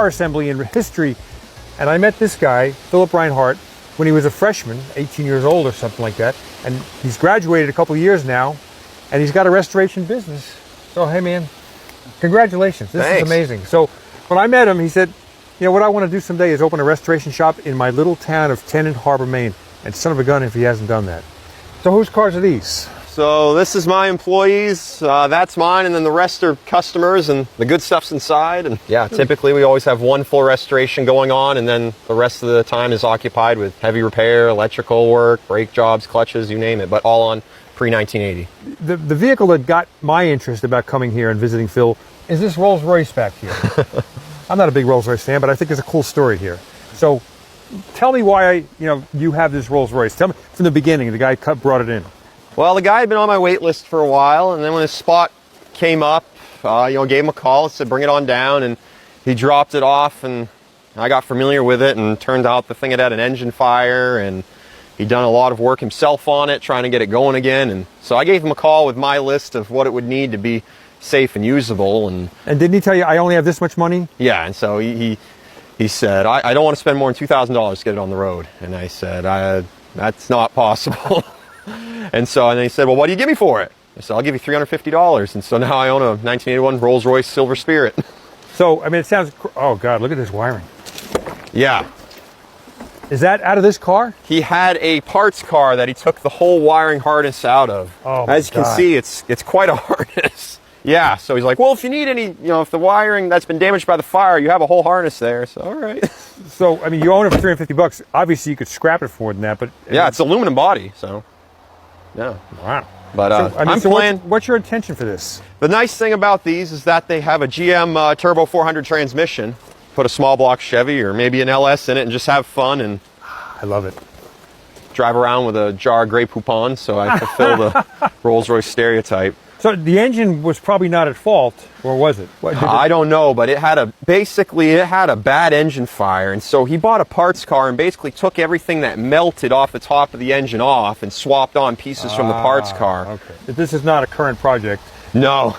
car assembly in history. And I met this guy, Philip Reinhardt, when he was a freshman, 18 years old or something like that. And he's graduated a couple years now, and he's got a restoration business. So, hey man, congratulations. This is amazing. So when I met him, he said, you know, what I want to do someday is open a restoration shop in my little town of Tennant Harbor, Maine. And son of a gun if he hasn't done that. So whose cars are these? So this is my employees, that's mine, and then the rest are customers, and the good stuff's inside. And yeah, typically we always have one full restoration going on, and then the rest of the time is occupied with heavy repair, electrical work, brake jobs, clutches, you name it, but all on pre-1980. The vehicle that got my interest about coming here and visiting Phil is this Rolls Royce back here. I'm not a big Rolls Royce fan, but I think there's a cool story here. So tell me why you have this Rolls Royce. Tell me from the beginning, the guy brought it in. Well, the guy had been on my wait list for a while, and then when his spot came up, gave him a call, said bring it on down, and he dropped it off, and I got familiar with it, and turned out the thing had an engine fire, and he'd done a lot of work himself on it, trying to get it going again, and so I gave him a call with my list of what it would need to be safe and usable. And didn't he tell you, I only have this much money? Yeah, and so he said, I don't want to spend more than $2,000 to get it on the road. And I said, that's not possible. And he said, well, what do you give me for it? I said, I'll give you $350. And so now I own a 1981 Rolls Royce Silver Spirit. So, I mean, it sounds, oh God, look at this wiring. Yeah. Is that out of this car? He had a parts car that he took the whole wiring harness out of. Oh, as you can see, it's quite a harness. Yeah, so he's like, well, if you need any, if the wiring that's been damaged by the fire, you have a whole harness there. So, all right. So, I mean, you own it for $350. Obviously, you could scrap it for more than that, but yeah, it's aluminum body, so yeah. Wow. But I'm playing. What's your intention for this? The nice thing about these is that they have a GM Turbo 400 transmission. Put a small block Chevy or maybe an LS in it and just have fun and I love it. Drive around with a jar of Grey Poupon, so I fulfill the Rolls-Royce stereotype. So the engine was probably not at fault, or was it? I don't know, but it had a bad engine fire, and so he bought a parts car and basically took everything that melted off the top of the engine off and swapped on pieces from the parts car. Okay. This is not a current project. No.